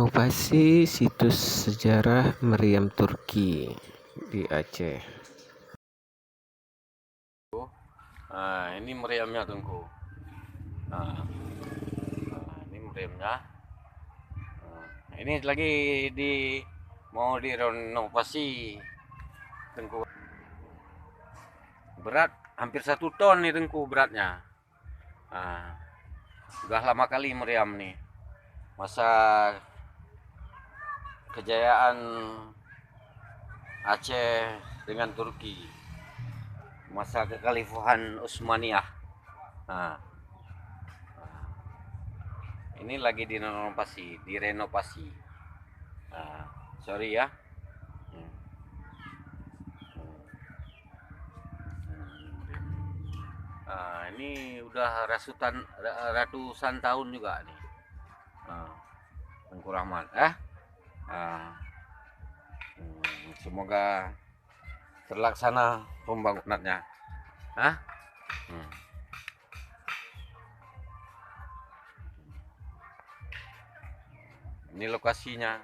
Renovasi situs sejarah meriam Turki di Aceh. Nah, ini meriamnya tunggu. Nah, ini meriamnya. Nah, ini lagi mau direnovasi tengku. Berat hampir 1 ton nih tengku beratnya. Nah, udah lama kali meriam nih. Masa kejayaan Aceh dengan Turki, masa kekhalifahan Utsmaniyah. Nah, ini lagi direnovasi. Nah, sorry ya. Nah, ini udah ratusan tahun juga nih. Nah, Tengku Rahman. Nah, semoga terlaksana pembangunannya. Hah? Ini lokasinya.